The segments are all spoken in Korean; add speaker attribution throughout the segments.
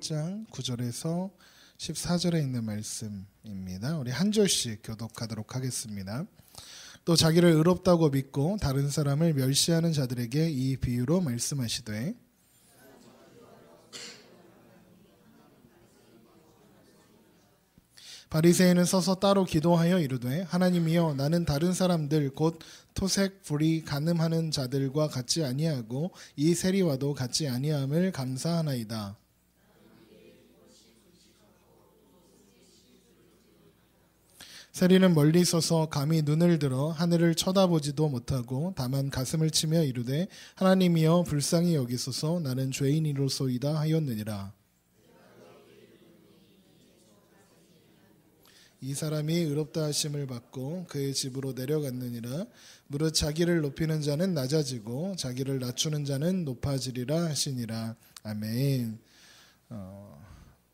Speaker 1: 8장 9절에서 14절에 있는 말씀입니다. 우리 한 절씩 교독하도록 하겠습니다. 또 자기를 의롭다고 믿고 다른 사람을 멸시하는 자들에게 이 비유로 말씀하시되 바리새인은 서서 따로 기도하여 이르되 하나님이여 나는 다른 사람들 곧 토색 불의 간음하는 자들과 같지 아니하고 이 세리와도 같지 아니함을 감사하나이다. 세리는 멀리 서서 감히 눈을 들어 하늘을 쳐다보지도 못하고 다만 가슴을 치며 이르되 하나님이여 불쌍히 여기소서 나는 죄인이로소이다 하였느니라. 이 사람이 의롭다 하심을 받고 그의 집으로 내려갔느니라. 무릇 자기를 높이는 자는 낮아지고 자기를 낮추는 자는 높아지리라 하시니라. 아멘.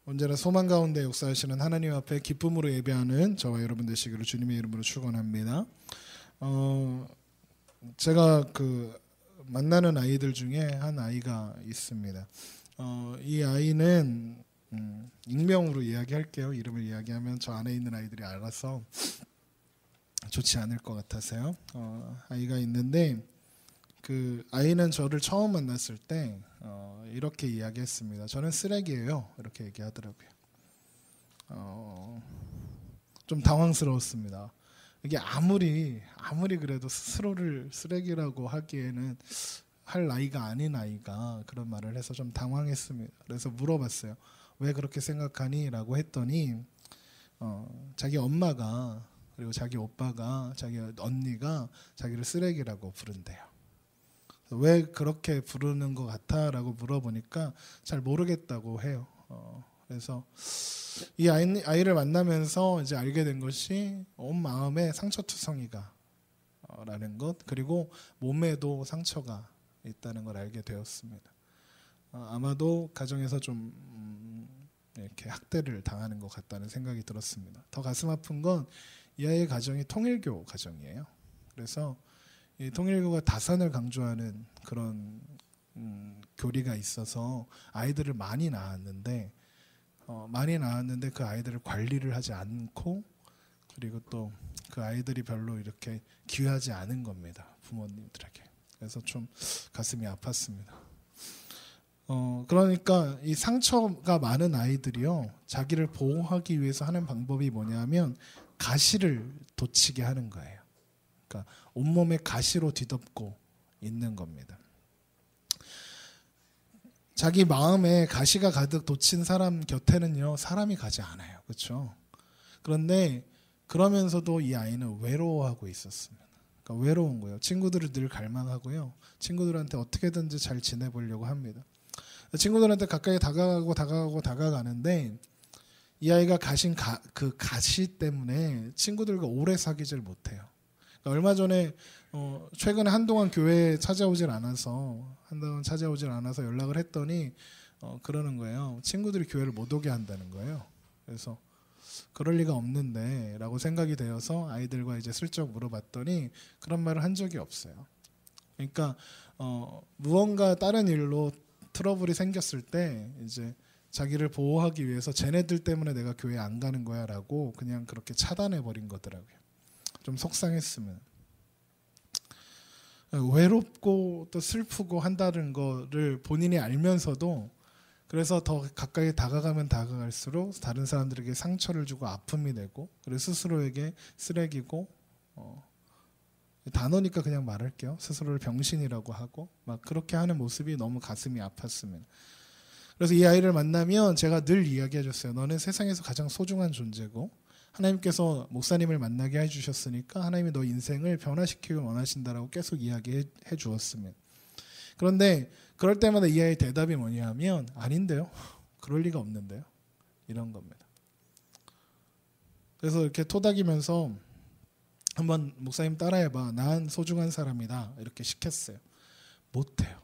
Speaker 1: 언제나 소망 가운데 역사하시는 하나님 앞에 기쁨으로 예배하는 저와 여러분 되시기를 주님의 이름으로 축원합니다. 제가 만나는 아이들 중에 한 아이가 있습니다. 이 아이는 익명으로 이야기할게요. 이름을 이야기하면 저 안에 있는 아이들이 알아서 좋지 않을 것 같아서요. 아이가 있는데 그 아이는 저를 처음 만났을 때 이렇게 이야기했습니다. 저는 쓰레기예요. 이렇게 얘기하더라고요. 좀 당황스러웠습니다. 이게 아무리 그래도 스스로를 쓰레기라고 하기에는 할 나이가 아닌 아이가 그런 말을 해서 좀 당황했습니다. 그래서 물어봤어요. 왜 그렇게 생각하니? 라고 했더니 자기 엄마가 그리고 자기 오빠가 자기 언니가 자기를 쓰레기라고 부른대요. 왜 그렇게 부르는 것 같아? 라고 물어보니까 잘 모르겠다고 해요. 그래서 이 아이를 만나면서 이제 알게 된 것이 온 마음에 상처투성이가 라는 것, 그리고 몸에도 상처가 있다는 걸 알게 되었습니다. 아마도 가정에서 좀 이렇게 학대를 당하는 것 같다는 생각이 들었습니다. 더 가슴 아픈 건 이 아이의 가정이 통일교 가정이에요. 그래서 이 통일교가 다산을 강조하는 그런 교리가 있어서 아이들을 많이 낳았는데 그 아이들을 관리를 하지 않고 그리고 또 그 아이들이 별로 이렇게 귀하지 않은 겁니다. 부모님들에게. 그래서 좀 가슴이 아팠습니다. 그러니까 이 상처가 많은 아이들이요, 자기를 보호하기 위해서 하는 방법이 뭐냐면 가시를 돋치게 하는 거예요. 그러니까 온몸에 가시로 뒤덮고 있는 겁니다. 자기 마음에 가시가 가득 돋친 사람 곁에는요, 사람이 가지 않아요. 그렇죠? 그런데 그러면서도 이 아이는 외로워하고 있었습니다. 그러니까 외로운 거예요. 친구들을 늘 갈망하고요, 친구들한테 어떻게든지 잘 지내보려고 합니다. 친구들한테 가까이 다가가는데 이 아이가 가신 그 가시 때문에 친구들과 오래 사귀질 못해요. 그러니까 얼마 전에 최근에 한동안 교회에 찾아오질 않아서 연락을 했더니 그러는 거예요. 친구들이 교회를 못 오게 한다는 거예요. 그래서 그럴 리가 없는데 라고 생각이 되어서 아이들과 이제 슬쩍 물어봤더니 그런 말을 한 적이 없어요. 그러니까 무언가 다른 일로 트러블이 생겼을 때 이제 자기를 보호하기 위해서 쟤네들 때문에 내가 교회 안 가는 거야 라고 그냥 그렇게 차단해 버린 거더라고요. 좀 속상했으면. 외롭고 또 슬프고 한다는 거를 본인이 알면서도 그래서 더 가까이 다가가면 다가갈수록 다른 사람들에게 상처를 주고 아픔이 되고 그리고 스스로에게 쓰레기고 단어니까 그냥 말할게요. 스스로를 병신이라고 하고 막 그렇게 하는 모습이 너무 가슴이 아팠습니다. 그래서 이 아이를 만나면 제가 늘 이야기해 줬어요. 너는 세상에서 가장 소중한 존재고 하나님께서 목사님을 만나게 해주셨으니까 하나님이 너 인생을 변화시키길 원하신다라고 계속 이야기해 주었습니다. 그런데 그럴 때마다 이 아이의 대답이 뭐냐면 아닌데요. 그럴 리가 없는데요. 이런 겁니다. 그래서 이렇게 토닥이면서 한번 목사님 따라해봐. 난 소중한 사람이다. 이렇게 시켰어요. 못해요.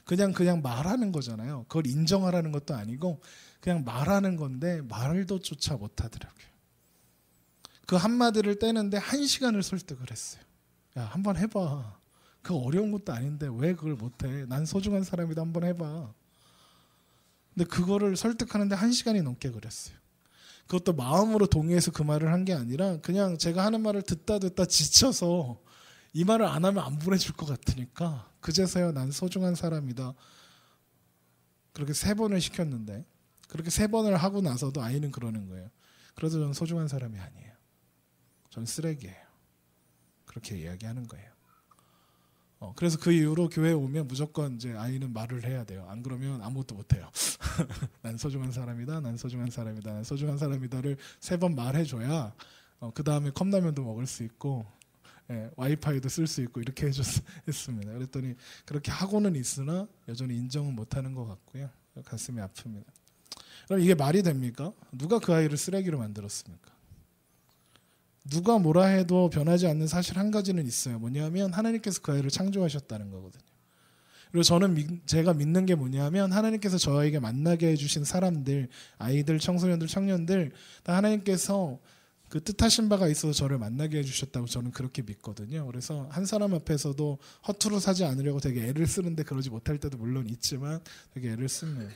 Speaker 1: 그냥 말하는 거잖아요. 그걸 인정하라는 것도 아니고 그냥 말하는 건데 말도 조차 못하더라고요. 그 한마디를 떼는데 1시간을 설득을 했어요. 야, 한번 해봐. 그거 어려운 것도 아닌데 왜 그걸 못해. 난 소중한 사람이다. 한번 해봐. 근데 그거를 설득하는데 1시간이 넘게 걸렸어요. 그것도 마음으로 동의해서 그 말을 한 게 아니라 그냥 제가 하는 말을 듣다 지쳐서 이 말을 안 하면 안 보내줄 것 같으니까 그제서야 난 소중한 사람이다. 그렇게 3번을 시켰는데 그렇게 3번을 하고 나서도 아이는 그러는 거예요. 그래도 저는 소중한 사람이 아니에요. 저는 쓰레기예요. 그렇게 이야기하는 거예요. 그래서 그 이후로 교회에 오면 무조건 이제 아이는 말을 해야 돼요. 안 그러면 아무것도 못 해요. 난 소중한 사람이다. 난 소중한 사람이다. 난 소중한 사람이다를 3번 말해줘야 그 다음에 컵라면도 먹을 수 있고 와이파이도 쓸 수 있고 이렇게 했습니다. 그랬더니 그렇게 하고는 있으나 여전히 인정은 못하는 것 같고요. 가슴이 아픕니다. 그럼 이게 말이 됩니까? 누가 그 아이를 쓰레기로 만들었습니까? 누가 뭐라 해도 변하지 않는 사실 한 가지는 있어요. 뭐냐면 하나님께서 그 아이를 창조하셨다는 거거든요. 그리고 저는 제가 믿는 게 뭐냐면 하나님께서 저에게 만나게 해주신 사람들, 아이들, 청소년들, 청년들 다 하나님께서 그 뜻하신 바가 있어서 저를 만나게 해주셨다고 저는 그렇게 믿거든요. 그래서 한 사람 앞에서도 허투루 사지 않으려고 되게 애를 쓰는데 그러지 못할 때도 물론 있지만 되게 애를 씁니다.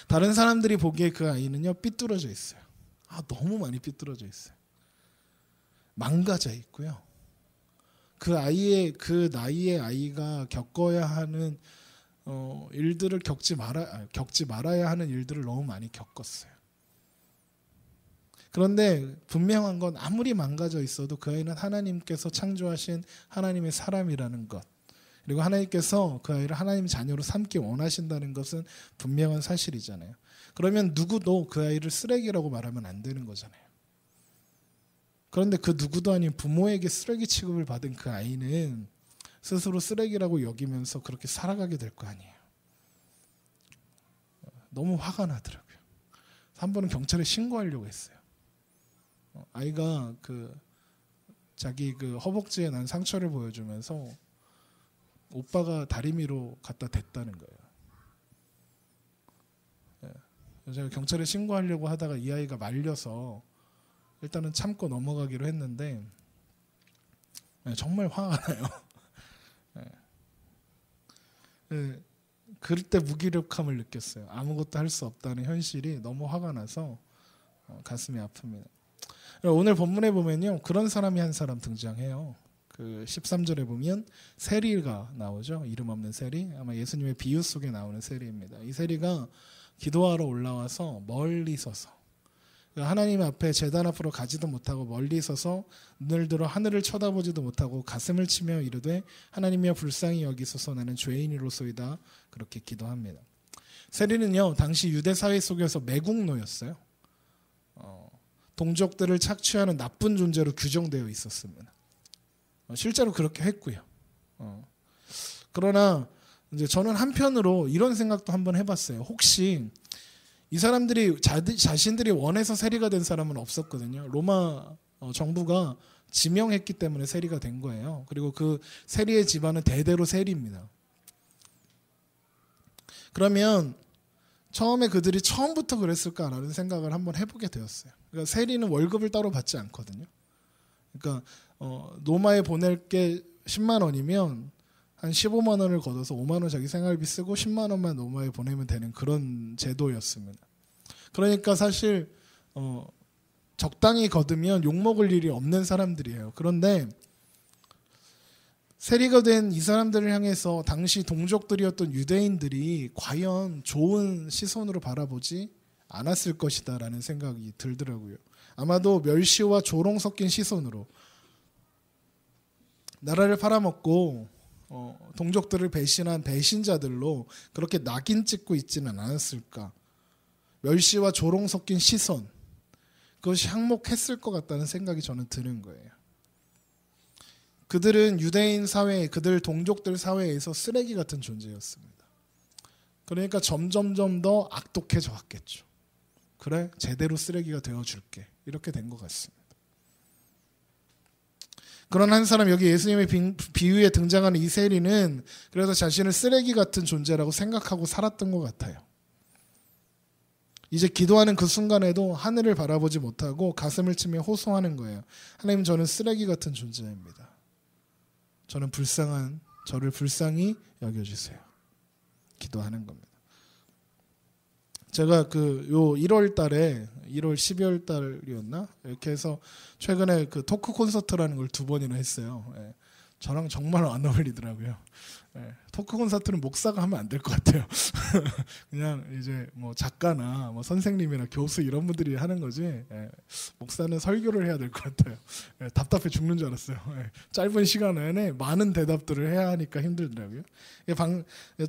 Speaker 1: 다른 사람들이 보기에 그 아이는요 삐뚤어져 있어요. 너무 많이 삐뚤어져 있어요. 망가져 있고요. 그 나이의 아이가 겪어야 하는 일들을 겪지 말아야 하는 일들을 너무 많이 겪었어요. 그런데 분명한 건 아무리 망가져 있어도 그 아이는 하나님께서 창조하신 하나님의 사람이라는 것, 그리고 하나님께서 그 아이를 하나님의 자녀로 삼기 원하신다는 것은 분명한 사실이잖아요. 그러면 누구도 그 아이를 쓰레기라고 말하면 안 되는 거잖아요. 그런데 그 누구도 아닌 부모에게 쓰레기 취급을 받은 그 아이는 스스로 쓰레기라고 여기면서 그렇게 살아가게 될 거 아니에요. 너무 화가 나더라고요. 한 번은 경찰에 신고하려고 했어요. 아이가 자기 허벅지에 난 상처를 보여주면서 오빠가 다리미로 갖다 댔다는 거예요. 제가 경찰에 신고하려고 하다가 이 아이가 말려서 일단은 참고 넘어가기로 했는데 정말 화가 나요. 그럴 때 무기력함을 느꼈어요. 아무것도 할 수 없다는 현실이 너무 화가 나서 가슴이 아픕니다. 오늘 본문에 보면요, 그런 사람이 한 사람 등장해요. 그 13절에 보면 세리가 나오죠. 이름 없는 세리. 아마 예수님의 비유 속에 나오는 세리입니다. 이 세리가 기도하러 올라와서 멀리 서서 하나님 앞에 제단 앞으로 가지도 못하고 멀리 서서 눈을 들어 하늘을 쳐다보지도 못하고 가슴을 치며 이르되 하나님이여 불쌍히 여기소서 나는 죄인이로소이다. 그렇게 기도합니다. 세리는요 당시 유대 사회 속에서 매국노였어요. 동족들을 착취하는 나쁜 존재로 규정되어 있었습니다. 실제로 그렇게 했고요. 그러나 이제 저는 한편으로 이런 생각도 한번 해봤어요. 혹시 이 사람들이 자신들이 원해서 세리가 된 사람은 없었거든요. 로마 정부가 지명했기 때문에 세리가 된 거예요. 그리고 그 세리의 집안은 대대로 세리입니다. 그러면 처음에 그들이 처음부터 그랬을까라는 생각을 한번 해보게 되었어요. 그러니까 세리는 월급을 따로 받지 않거든요. 그러니까 로마에 보낼 게 10만 원이면 한 15만 원을 걷어서 5만 원 자기 생활비 쓰고 10만 원만 로마에 보내면 되는 그런 제도였습니다. 그러니까 사실 적당히 거두면 욕먹을 일이 없는 사람들이에요. 그런데 세리가 된 이 사람들을 향해서 당시 동족들이었던 유대인들이 과연 좋은 시선으로 바라보지 않았을 것이다 라는 생각이 들더라고요. 아마도 멸시와 조롱 섞인 시선으로 나라를 팔아먹고 동족들을 배신한 배신자들로 그렇게 낙인 찍고 있지는 않았을까. 멸시와 조롱 섞인 시선, 그것이 항목했을 것 같다는 생각이 저는 드는 거예요. 그들은 유대인 사회, 그들 동족들 사회에서 쓰레기 같은 존재였습니다. 그러니까 점점점 더 악독해져 왔겠죠. 그래, 제대로 쓰레기가 되어줄게. 이렇게 된 것 같습니다. 그런 한 사람, 여기 예수님의 비유에 등장하는 이 세리는 그래서 자신을 쓰레기 같은 존재라고 생각하고 살았던 것 같아요. 이제 기도하는 그 순간에도 하늘을 바라보지 못하고 가슴을 치며 호소하는 거예요. 하나님, 저는 쓰레기 같은 존재입니다. 저를 불쌍히 여겨주세요. 기도하는 겁니다. 제가 요 1월 달에 1월 12월 달이었나? 이렇게 해서 최근에 그 토크 콘서트라는 걸 2번이나 했어요. 예. 저랑 정말 안 어울리더라고요. 예. 토크 콘서트는 목사가 하면 안 될 것 같아요. 그냥 이제 뭐 작가나 뭐 선생님이나 교수 이런 분들이 하는 거지. 예. 목사는 설교를 해야 될 것 같아요. 예. 답답해 죽는 줄 알았어요. 예. 짧은 시간 안에 많은 대답들을 해야 하니까 힘들더라고요.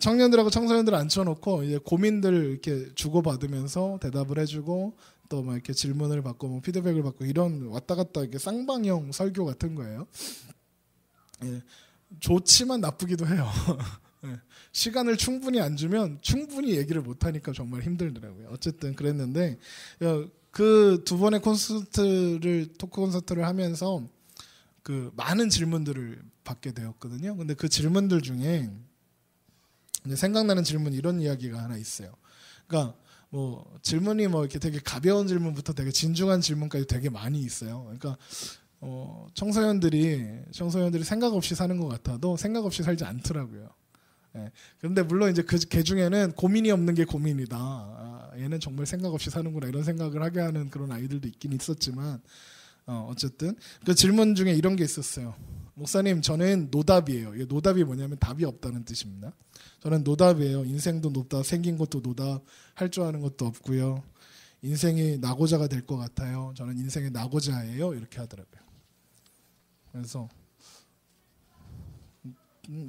Speaker 1: 청년들하고 청소년들을 앉혀놓고 이제 고민들 이렇게 주고받으면서 대답을 해주고 또 막 이렇게 질문을 받고 뭐 피드백을 받고 이런 왔다 갔다 이렇게 쌍방형 설교 같은 거예요. 예. 좋지만 나쁘기도 해요. 예. 시간을 충분히 안 주면 충분히 얘기를 못 하니까 정말 힘들더라고요. 어쨌든 그랬는데 그 2번의 토크 콘서트를 하면서 그 많은 질문들을 받게 되었거든요. 근데 그 질문들 중에 생각나는 질문 이런 이야기가 하나 있어요. 그러니까 뭐 질문이 뭐 이렇게 되게 가벼운 질문부터 되게 진중한 질문까지 되게 많이 있어요. 그러니까 청소년들이 생각 없이 사는 것 같아도 생각 없이 살지 않더라고요. 예. 그런데 물론 이제 걔 중에는 고민이 없는 게 고민이다. 아, 얘는 정말 생각 없이 사는구나 이런 생각을 하게 하는 그런 아이들도 있긴 있었지만 어쨌든 그 질문 중에 이런 게 있었어요. 목사님, 저는 노답이에요. 이게 노답이 뭐냐면 답이 없다는 뜻입니다. 저는 노답이에요. 인생도 노답, 생긴 것도 노답, 할 줄 아는 것도 없고요. 인생이 낙오자가 될 것 같아요. 저는 인생의 낙오자예요. 이렇게 하더라고요. 그래서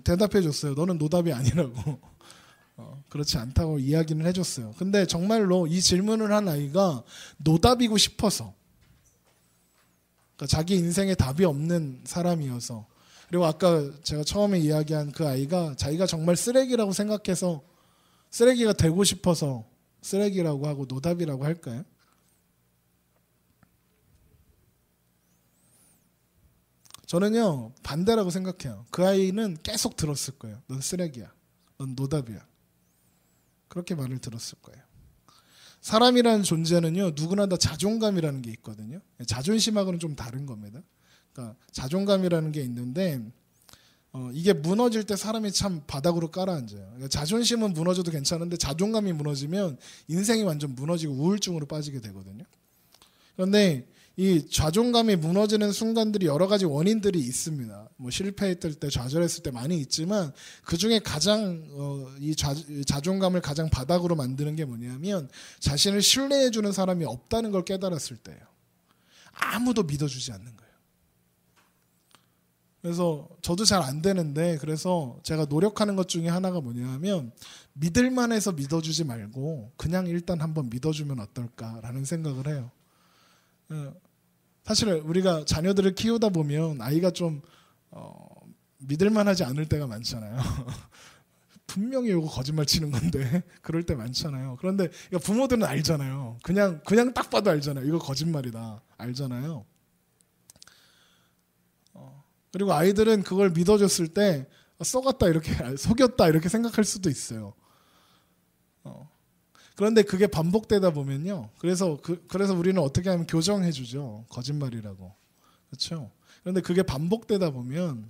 Speaker 1: 대답해 줬어요. 너는 노답이 아니라고. 그렇지 않다고 이야기는 해줬어요. 근데 정말로 이 질문을 한 아이가 노답이고 싶어서, 그러니까 자기 인생에 답이 없는 사람이어서, 그리고 아까 제가 처음에 이야기한 그 아이가 자기가 정말 쓰레기라고 생각해서 쓰레기가 되고 싶어서 쓰레기라고 하고 노답이라고 할까요? 저는요 반대라고 생각해요. 그 아이는 계속 들었을 거예요. 넌 쓰레기야. 넌 노답이야. 그렇게 말을 들었을 거예요. 사람이라는 존재는요 누구나 다 자존감이라는 게 있거든요. 자존심하고는 좀 다른 겁니다. 그러니까 자존감이라는 게 있는데 이게 무너질 때 사람이 참 바닥으로 깔아앉아요. 그러니까 자존심은 무너져도 괜찮은데 자존감이 무너지면 인생이 완전 무너지고 우울증으로 빠지게 되거든요. 그런데 이 자존감이 무너지는 순간들이 여러 가지 원인들이 있습니다. 뭐 실패했을 때, 좌절했을 때 많이 있지만 그 중에 가장 이 자존감을 가장 바닥으로 만드는 게 뭐냐면 자신을 신뢰해주는 사람이 없다는 걸 깨달았을 때예요. 아무도 믿어주지 않는 거예요. 그래서 저도 잘 안 되는데 그래서 제가 노력하는 것 중에 하나가 뭐냐면 믿을만해서 믿어주지 말고 그냥 일단 한번 믿어주면 어떨까라는 생각을 해요. 사실 우리가 자녀들을 키우다 보면 아이가 좀 믿을만하지 않을 때가 많잖아요. 분명히 이거 거짓말 치는 건데 그럴 때 많잖아요. 그런데 부모들은 알잖아요. 그냥 딱 봐도 알잖아요. 이거 거짓말이다. 알잖아요. 그리고 아이들은 그걸 믿어줬을 때 속았다 이렇게 속였다 이렇게 생각할 수도 있어요. 그런데 그게 반복되다 보면요. 그래서 우리는 어떻게 하면 교정해주죠. 거짓말이라고. 그렇죠? 그런데 그게 반복되다 보면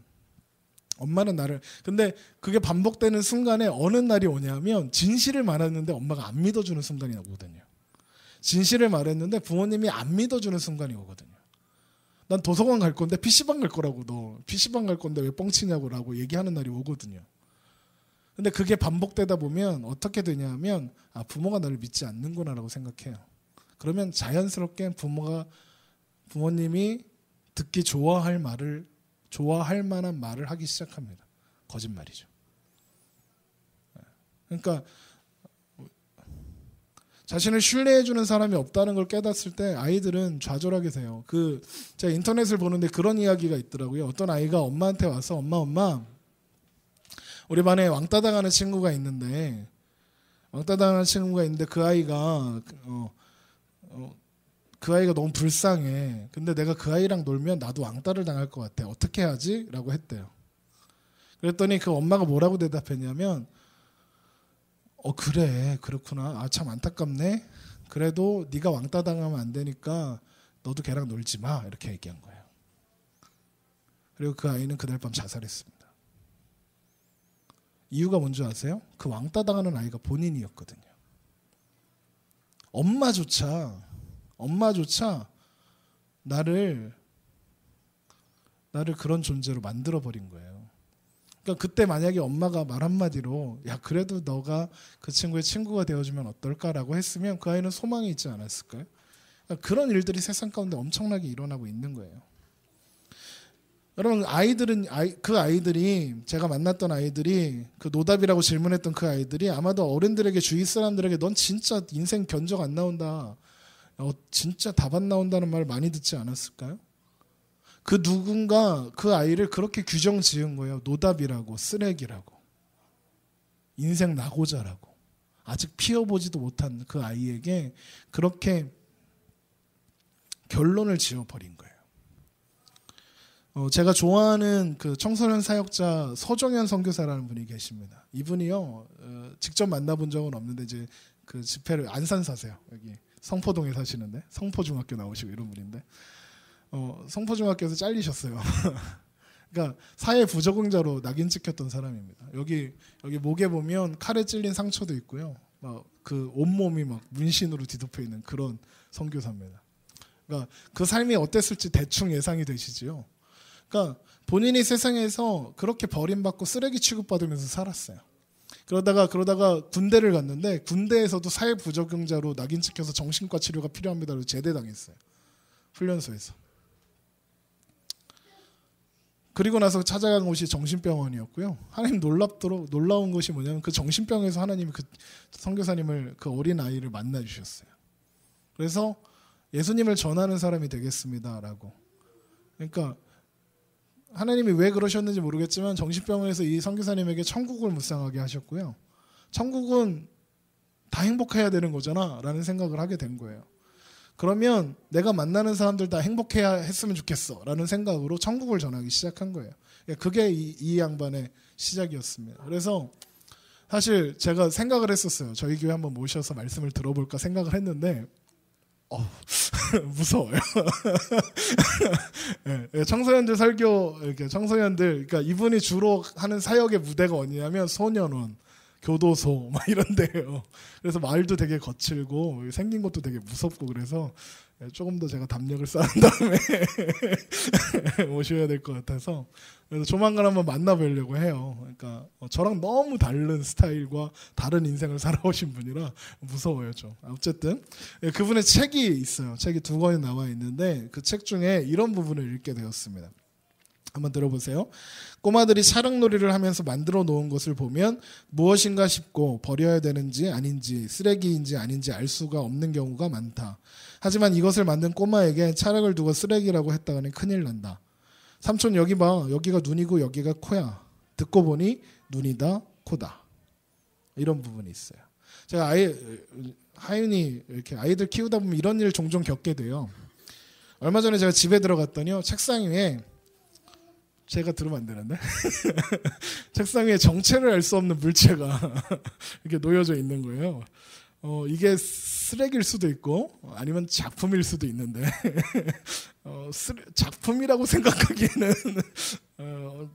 Speaker 1: 엄마는 근데 그게 반복되는 순간에 어느 날이 오냐면 진실을 말했는데 엄마가 안 믿어주는 순간이 오거든요. 진실을 말했는데 부모님이 안 믿어주는 순간이 오거든요. 난 도서관 갈 건데 PC방 갈 거라고 너 PC방 갈 건데 왜 뻥치냐고 라고 얘기하는 날이 오거든요. 근데 그게 반복되다 보면 어떻게 되냐면 부모가 나를 믿지 않는구나 라고 생각해요. 그러면 자연스럽게 부모님이 듣기 좋아할 만한 말을 하기 시작합니다. 거짓말이죠. 그러니까 자신을 신뢰해주는 사람이 없다는 걸 깨닫을 때 아이들은 좌절하게 돼요. 제가 인터넷을 보는데 그런 이야기가 있더라고요. 어떤 아이가 엄마한테 와서 엄마 우리 반에 왕따 당하는 친구가 있는데 그 아이가 너무 불쌍해. 근데 내가 그 아이랑 놀면 나도 왕따를 당할 것 같아. 어떻게 하지? 라고 했대요. 그랬더니 그 엄마가 뭐라고 대답했냐면 그래 그렇구나. 참 안타깝네. 그래도 네가 왕따 당하면 안 되니까 너도 걔랑 놀지 마. 이렇게 얘기한 거예요. 그리고 그 아이는 그날 밤 자살했습니다. 이유가 뭔지 아세요? 그 왕따 당하는 아이가 본인이었거든요. 엄마조차 나를 그런 존재로 만들어 버린 거예요. 그러니까 그때 만약에 엄마가 말 한마디로 야 그래도 너가 그 친구의 친구가 되어주면 어떨까라고 했으면 그 아이는 소망이 있지 않았을까요? 그러니까 그런 일들이 세상 가운데 엄청나게 일어나고 있는 거예요. 여러분 그 아이들이 제가 만났던 아이들이 그 노답이라고 질문했던 그 아이들이 아마도 어른들에게 주위 사람들에게 넌 진짜 인생 견적 안 나온다, 진짜 답 안 나온다는 말을 많이 듣지 않았을까요? 그 누군가 그 아이를 그렇게 규정 지은 거예요. 노답이라고, 쓰레기라고, 인생 낙오자라고. 아직 피워보지도 못한 그 아이에게 그렇게 결론을 지어버린 거예요. 제가 좋아하는 그 청소년 사역자 서정현 선교사라는 분이 계십니다. 이분이요, 직접 만나본 적은 없는데 이제 그 집회를 안산 사세요. 여기 성포동에 사시는데 성포중학교 나오시고 이런 분인데 성포중학교에서 잘리셨어요. 그러니까 사회 부적응자로 낙인 찍혔던 사람입니다. 여기 목에 보면 칼에 찔린 상처도 있고요. 막 그 온몸이 막 문신으로 뒤덮여 있는 그런 선교사입니다. 그러니까 그 삶이 어땠을지 대충 예상이 되시지요. 그러니까 본인이 세상에서 그렇게 버림받고 쓰레기 취급받으면서 살았어요. 그러다가 군대를 갔는데 군대에서도 사회 부적응자로 낙인 찍혀서 정신과 치료가 필요합니다로 제대당했어요. 훈련소에서. 그리고 나서 찾아간 곳이 정신병원이었고요. 하나님 놀라운 것이 뭐냐면 그 정신병에서 하나님이 그 선교사님을, 그 어린 아이를 만나 주셨어요. 그래서 예수님을 전하는 사람이 되겠습니다라고. 그러니까 하나님이 왜 그러셨는지 모르겠지만 정신병원에서 이 선교사님에게 천국을 묵상하게 하셨고요. 천국은 다 행복해야 되는 거잖아 라는 생각을 하게 된 거예요. 그러면 내가 만나는 사람들 다 행복해야 했으면 좋겠어 라는 생각으로 천국을 전하기 시작한 거예요. 그게 이 양반의 시작이었습니다. 그래서 사실 제가 생각을 했었어요. 저희 교회 한번 모셔서 말씀을 들어볼까 생각을 했는데 무서워요. 네, 청소년들 설교, 이렇게 청소년들, 그러니까 이분이 주로 하는 사역의 무대가 어디냐면 소년원, 교도소 막 이런데요. 그래서 말도 되게 거칠고 생긴 것도 되게 무섭고 그래서 조금 더 제가 담력을 쌓은 다음에 모셔야 될 것 같아서 그래서 조만간 한번 만나뵈려고 해요. 그러니까 저랑 너무 다른 스타일과 다른 인생을 살아오신 분이라 무서워요 좀. 어쨌든 그분의 책이 있어요. 책이 2권이 나와 있는데 그 책 중에 이런 부분을 읽게 되었습니다. 한번 들어보세요. 꼬마들이 사랑놀이를 하면서 만들어 놓은 것을 보면 무엇인가 싶고 버려야 되는지 아닌지 쓰레기인지 아닌지 알 수가 없는 경우가 많다. 하지만 이것을 만든 꼬마에게 차량을 두고 쓰레기라고 했다가는 큰일 난다. 삼촌 여기 봐. 여기가 눈이고 여기가 코야. 듣고 보니 눈이다 코다. 이런 부분이 있어요. 제가 하윤이 이렇게 아이들 키우다 보면 이런 일을 종종 겪게 돼요. 얼마 전에 제가 집에 들어갔더니요. 책상 위에 제가 들으면 안 되는데 책상 위에 정체를 알 수 없는 물체가 이렇게 놓여져 있는 거예요. 이게 쓰레기일 수도 있고 아니면 작품일 수도 있는데 작품이라고 생각하기에는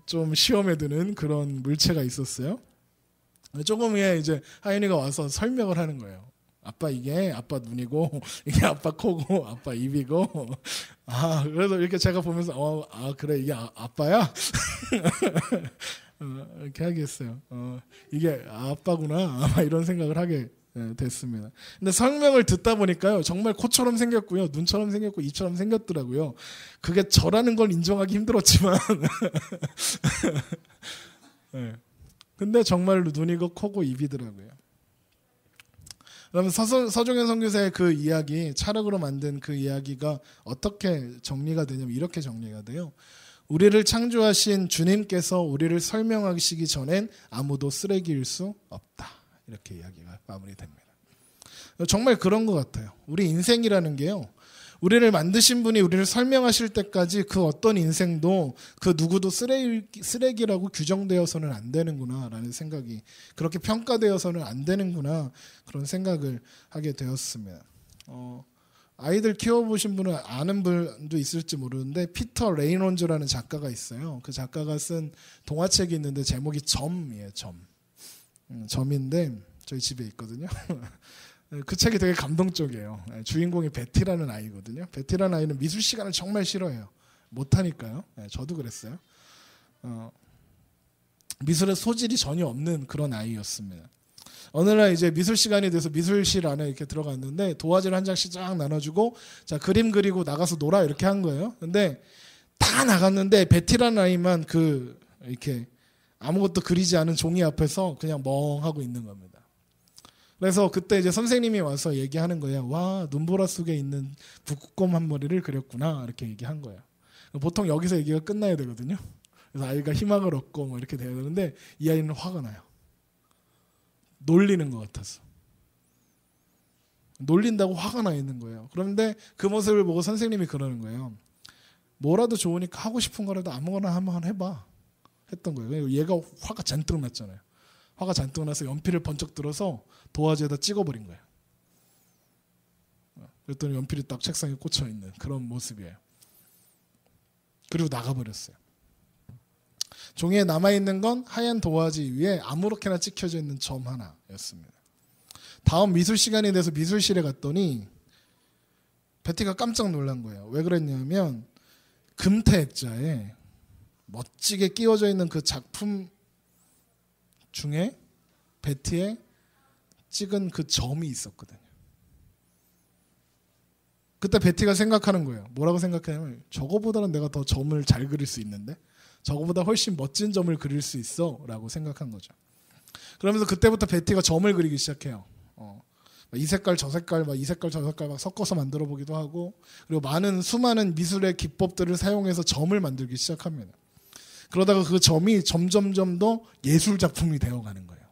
Speaker 1: 좀 시험에 드는 그런 물체가 있었어요. 조금 후에 이제 하윤이가 와서 설명을 하는 거예요. 아빠 이게 아빠 눈이고 이게 아빠 코고 아빠 입이고 그래서 이렇게 제가 보면서 그래 이게 아빠야 이렇게 하겠어요. 이게 아빠구나 아마 이런 생각을 하게 됐습니다. 근데 설명을 듣다 보니까요 정말 코처럼 생겼고요 눈처럼 생겼고 입처럼 생겼더라고요. 그게 저라는 걸 인정하기 힘들었지만 네. 근데 정말로 눈이고 코고 입이더라고요. 그러면 서종현 선교사의 그 이야기, 찰흙으로 만든 그 이야기가 어떻게 정리가 되냐면 이렇게 정리가 돼요. 우리를 창조하신 주님께서 우리를 설명하시기 전엔 아무도 쓰레기일 수 없다. 이렇게 이야기가 마무리됩니다. 정말 그런 것 같아요. 우리 인생이라는 게요. 우리를 만드신 분이 우리를 설명하실 때까지 그 어떤 인생도 그 누구도 쓰레기라고 규정되어서는 안 되는구나 라는 생각이, 그렇게 평가되어서는 안 되는구나 그런 생각을 하게 되었습니다. 아이들 키워보신 분은 아는 분도 있을지 모르는데 피터 레이논즈라는 작가가 있어요. 그 작가가 쓴 동화책이 있는데 제목이 점이에요. 점인데 저희 집에 있거든요. 그 책이 되게 감동적이에요. 주인공이 베티라는 아이거든요. 베티라는 아이는 미술 시간을 정말 싫어해요. 못하니까요. 저도 그랬어요. 미술에 소질이 전혀 없는 그런 아이였습니다. 어느 날 이제 미술 시간이 돼서 미술실 안에 이렇게 들어갔는데 도화지를 한 장씩 쫙 나눠주고 자 그림 그리고 나가서 놀아 이렇게 한 거예요. 근데 다 나갔는데 베티라는 아이만 이렇게 아무것도 그리지 않은 종이 앞에서 그냥 멍하고 있는 겁니다. 그래서 그때 이제 선생님이 와서 얘기하는 거예요. 와, 눈보라 속에 있는 북극곰 한 머리를 그렸구나 이렇게 얘기한 거예요. 보통 여기서 얘기가 끝나야 되거든요. 그래서 아이가 희망을 얻고 뭐 이렇게 돼야 되는데 이 아이는 화가 나요. 놀리는 것 같아서. 놀린다고 화가 나 있는 거예요. 그런데 그 모습을 보고 선생님이 그러는 거예요. 뭐라도 좋으니까 하고 싶은 거라도 아무거나 한번 해봐. 했던 거예요. 얘가 화가 잔뜩 났잖아요. 화가 잔뜩 나서 연필을 번쩍 들어서 도화지에다 찍어버린 거예요. 그랬더니 연필이 딱 책상에 꽂혀있는 그런 모습이에요. 그리고 나가버렸어요. 종이에 남아있는 건 하얀 도화지 위에 아무렇게나 찍혀져 있는 점 하나였습니다. 다음 미술 시간이 돼서 미술실에 갔더니 베티가 깜짝 놀란 거예요. 왜 그랬냐면 금태 액자에 멋지게 끼워져 있는 그 작품 중에 베티의 찍은 그 점이 있었거든요. 그때 베티가 생각하는 거예요. 뭐라고 생각하냐면 저거보다는 내가 더 점을 잘 그릴 수 있는데 저거보다 훨씬 멋진 점을 그릴 수 있어 라고 생각한 거죠. 그러면서 그때부터 베티가 점을 그리기 시작해요. 이 색깔 저 색깔 이 색깔 저 색깔 막 섞어서 만들어 보기도 하고 그리고 수많은 미술의 기법들을 사용해서 점을 만들기 시작합니다. 그러다가 그 점이 점점점 더 예술 작품이 되어가는 거예요.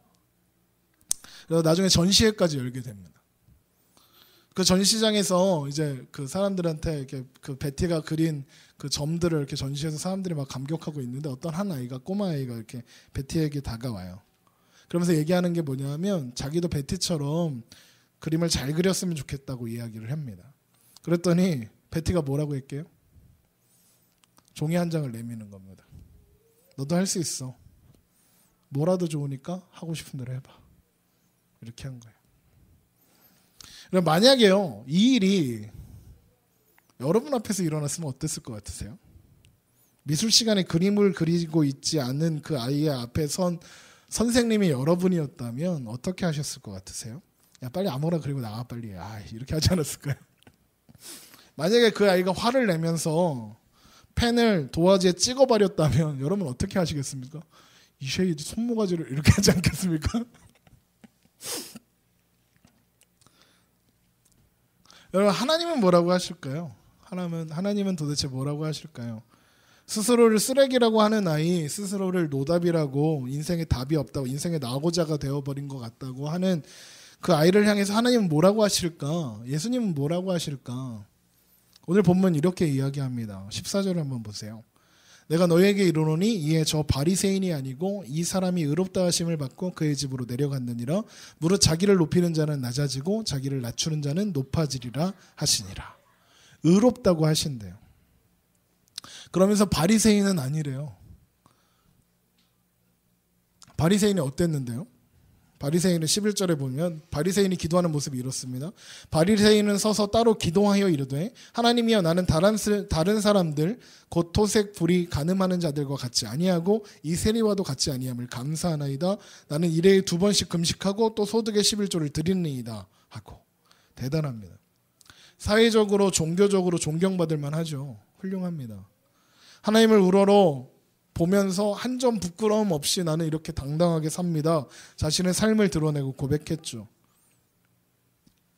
Speaker 1: 그래서 나중에 전시회까지 열게 됩니다. 그 전시장에서 이제 그 사람들한테 이렇게 그 베티가 그린 그 점들을 이렇게 전시해서 사람들이 막 감격하고 있는데 어떤 한 아이가 꼬마 아이가 이렇게 베티에게 다가와요. 그러면서 얘기하는 게 뭐냐면 자기도 베티처럼 그림을 잘 그렸으면 좋겠다고 이야기를 합니다. 그랬더니 베티가 뭐라고 했게요? 종이 한 장을 내미는 겁니다. 너도 할 수 있어. 뭐라도 좋으니까 하고 싶은 대로 해봐. 이렇게 한 거예요. 그럼 만약에요 이 일이 여러분 앞에서 일어났으면 어땠을 것 같으세요? 미술 시간에 그림을 그리고 있지 않은 그 아이의 앞에 선 선생님이 여러분이었다면 어떻게 하셨을 것 같으세요? 야 빨리 아무거나 그리고 나가 빨리. 이렇게 하지 않았을까요? 만약에 그 아이가 화를 내면서 펜을 도화지에 찍어버렸다면 여러분 어떻게 하시겠습니까? 이 쉐이드 손모가지를 이렇게 하지 않겠습니까? 여러분 하나님은 뭐라고 하실까요? 하나님은 도대체 뭐라고 하실까요? 스스로를 쓰레기라고 하는 아이, 스스로를 노답이라고 인생에 답이 없다고 인생의 낙오자가 되어버린 것 같다고 하는 그 아이를 향해서 하나님은 뭐라고 하실까? 예수님은 뭐라고 하실까? 오늘 본문 이렇게 이야기합니다. 14절을 한번 보세요. 내가 너에게 이르노니 이에 저 바리새인이 아니고 이 사람이 의롭다 하심을 받고 그의 집으로 내려갔느니라. 무릇 자기를 높이는 자는 낮아지고 자기를 낮추는 자는 높아지리라 하시니라. 의롭다고 하신대요. 그러면서 바리새인은 아니래요. 바리새인이 어땠는데요? 바리새인은 11절에 보면 바리새인이 기도하는 모습이 이렇습니다. 바리새인은 서서 따로 기도하여 이르되 하나님이여 나는 다른 사람들 곧 토색 불이 간음하는 자들과 같이 아니하고 이 세리와도 같이 아니함을 감사하나이다. 나는 일회에 2번씩 금식하고 또 소득의 11조를 드리니이다 하고. 대단합니다. 사회적으로 종교적으로 존경받을 만하죠. 훌륭합니다. 하나님을 우러러 보면서 한 점 부끄러움 없이 나는 이렇게 당당하게 삽니다. 자신의 삶을 드러내고 고백했죠.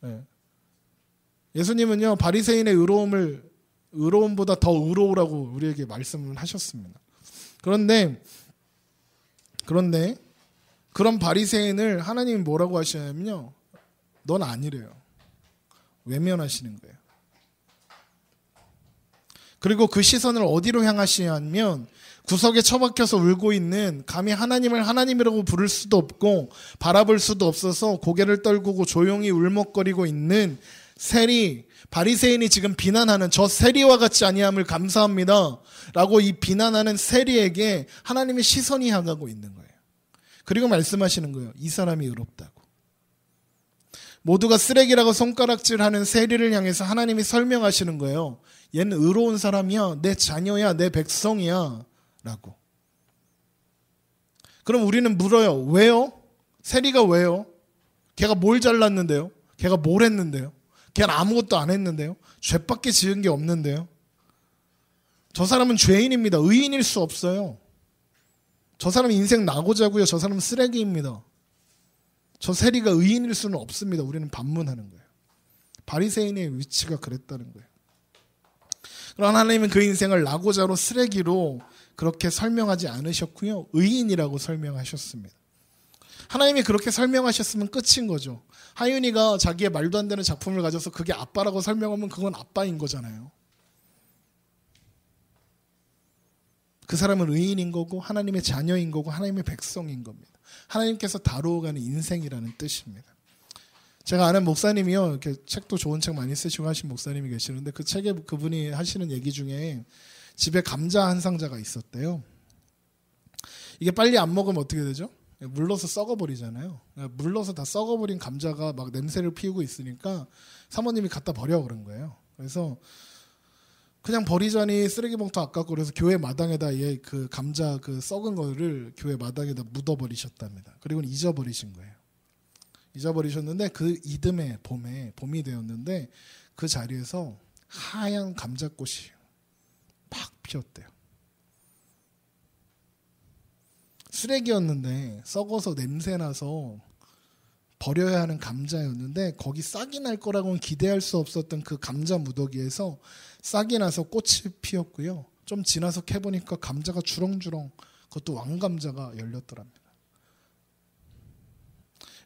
Speaker 1: 네. 예수님은요 바리새인의 의로움보다 더 의로우라고 우리에게 말씀을 하셨습니다. 그런데 그런 바리새인을 하나님이 뭐라고 하시냐면요, 넌 아니래요. 외면하시는 거예요. 그리고 그 시선을 어디로 향하시냐면 구석에 처박혀서 울고 있는, 감히 하나님을 하나님이라고 부를 수도 없고 바라볼 수도 없어서 고개를 떨구고 조용히 울먹거리고 있는 세리, 바리새인이 지금 비난하는 저 세리와 같이 아니함을 감사합니다 라고 이 비난하는 세리에게 하나님의 시선이 향하고 있는 거예요. 그리고 말씀하시는 거예요. 이 사람이 의롭다고. 모두가 쓰레기라고 손가락질하는 세리를 향해서 하나님이 설명하시는 거예요. 얘는 의로운 사람이야, 내 자녀야, 내 백성이야 라고. 그럼 우리는 물어요. 왜요? 세리가 왜요? 걔가 뭘 잘났는데요? 걔가 뭘 했는데요? 걔는 아무것도 안 했는데요? 죄밖에 지은 게 없는데요? 저 사람은 죄인입니다. 의인일 수 없어요. 저 사람 인생 나고자고요. 저 사람은 쓰레기입니다. 저 세리가 의인일 수는 없습니다. 우리는 반문하는 거예요. 바리새인의 위치가 그랬다는 거예요. 그러나 하나님은 그 인생을 나고자로 쓰레기로 그렇게 설명하지 않으셨고요. 의인이라고 설명하셨습니다. 하나님이 그렇게 설명하셨으면 끝인 거죠. 하윤이가 자기의 말도 안 되는 작품을 가져서 그게 아빠라고 설명하면 그건 아빠인 거잖아요. 그 사람은 의인인 거고 하나님의 자녀인 거고 하나님의 백성인 겁니다. 하나님께서 다루어가는 인생이라는 뜻입니다. 제가 아는 목사님이요, 이렇게 책도 좋은 책 많이 쓰시고 하신 목사님이 계시는데 그 책에 그분이 하시는 얘기 중에 집에 감자 한 상자가 있었대요. 이게 빨리 안 먹으면 어떻게 되죠? 물러서 썩어버리잖아요. 물러서 다 썩어버린 감자가 막 냄새를 피우고 있으니까 사모님이 갖다 버려 그런 거예요. 그래서 그냥 버리자니 쓰레기 봉투 아깝고 그래서 교회 마당에다 얘 그 감자 그 썩은 거를 교회 마당에다 묻어버리셨답니다. 그리고 잊어버리신 거예요. 잊어버리셨는데 그 이듬해 봄이 되었는데 그 자리에서 하얀 감자꽃이 막 피었대요. 쓰레기였는데 썩어서 냄새나서 버려야 하는 감자였는데 거기 싹이 날 거라고는 기대할 수 없었던 그 감자 무더기에서 싹이 나서 꽃이 피었고요. 좀 지나서 캐보니까 감자가 주렁주렁, 그것도 왕감자가 열렸더랍니다.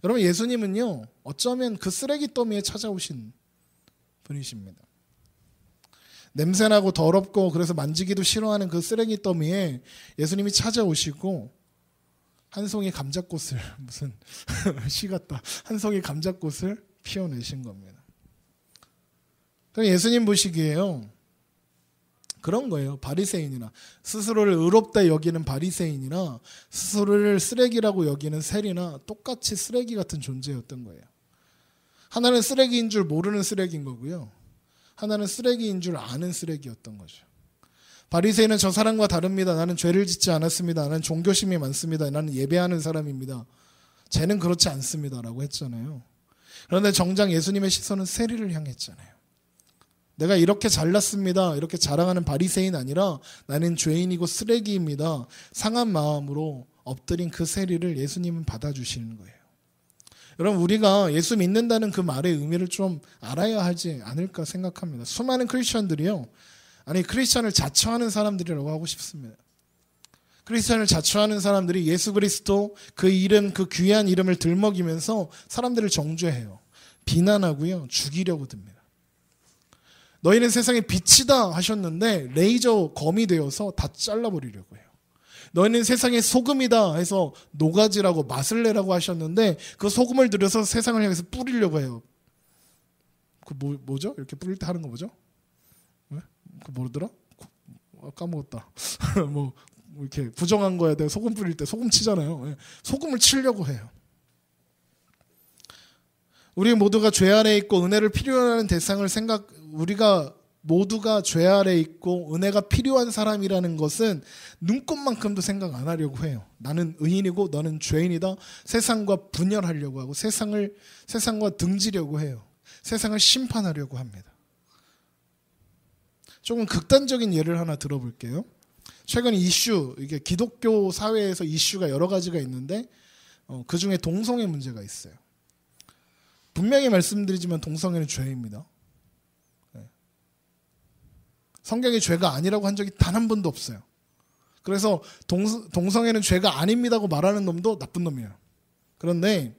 Speaker 1: 여러분, 예수님은요, 어쩌면 그 쓰레기 더미에 찾아오신 분이십니다. 냄새나고 더럽고 그래서 만지기도 싫어하는 그 쓰레기 더미에 예수님이 찾아오시고 한 송이 감자꽃을, 무슨 시 같다, 한 송이 감자꽃을 피워내신 겁니다. 예수님 보시기에요, 그런 거예요. 바리새인이나 스스로를 의롭다 여기는 바리새인이나 스스로를 쓰레기라고 여기는 세리나 똑같이 쓰레기 같은 존재였던 거예요. 하나는 쓰레기인 줄 모르는 쓰레기인 거고요. 하나는 쓰레기인 줄 아는 쓰레기였던 거죠. 바리새인은 저 사람과 다릅니다. 나는 죄를 짓지 않았습니다. 나는 종교심이 많습니다. 나는 예배하는 사람입니다. 쟤는 그렇지 않습니다. 라고 했잖아요. 그런데 정작 예수님의 시선은 세리를 향했잖아요. 내가 이렇게 잘났습니다. 이렇게 자랑하는 바리새인 아니라 나는 죄인이고 쓰레기입니다. 상한 마음으로 엎드린 그 세리를 예수님은 받아주시는 거예요. 여러분, 우리가 예수 믿는다는 그 말의 의미를 좀 알아야 하지 않을까 생각합니다. 수많은 크리스천들이요, 크리스천을 자처하는 사람들이라고 하고 싶습니다. 크리스천을 자처하는 사람들이 예수 그리스도 그 이름, 그 귀한 이름을 들먹이면서 사람들을 정죄해요. 비난하고요, 죽이려고 듭니다. 너희는 세상의 빛이다 하셨는데 레이저 검이 되어서 다 잘라버리려고 해요. 너희는 세상의 소금이다 해서 노가지라고 맛을 내라고 하셨는데 그 소금을 들여서 세상을 향해서 뿌리려고 해요. 그 뭐죠? 이렇게 뿌릴 때 하는 거 뭐죠? 왜? 그 뭐더라? 까먹었다. 뭐 이렇게 부정한 거에 대해 소금 뿌릴 때 소금 치잖아요. 소금을 치려고 해요. 우리 모두가 죄 아래 있고 은혜를 필요로 하는 대상을 우리가 모두가 죄 아래 있고 은혜가 필요한 사람이라는 것은 눈꼽만큼도 생각 안 하려고 해요. 나는 의인이고 너는 죄인이다. 세상과 분열하려고 하고 세상과 등지려고 해요. 세상을 심판하려고 합니다. 조금 극단적인 예를 하나 들어볼게요. 최근 이게 기독교 사회에서 이슈가 여러 가지가 있는데 그 중에 동성애 문제가 있어요. 분명히 말씀드리지만 동성애는 죄입니다. 성경이 죄가 아니라고 한 적이 단 한 번도 없어요. 그래서 동성애는 죄가 아닙니다고 말하는 놈도 나쁜 놈이에요. 그런데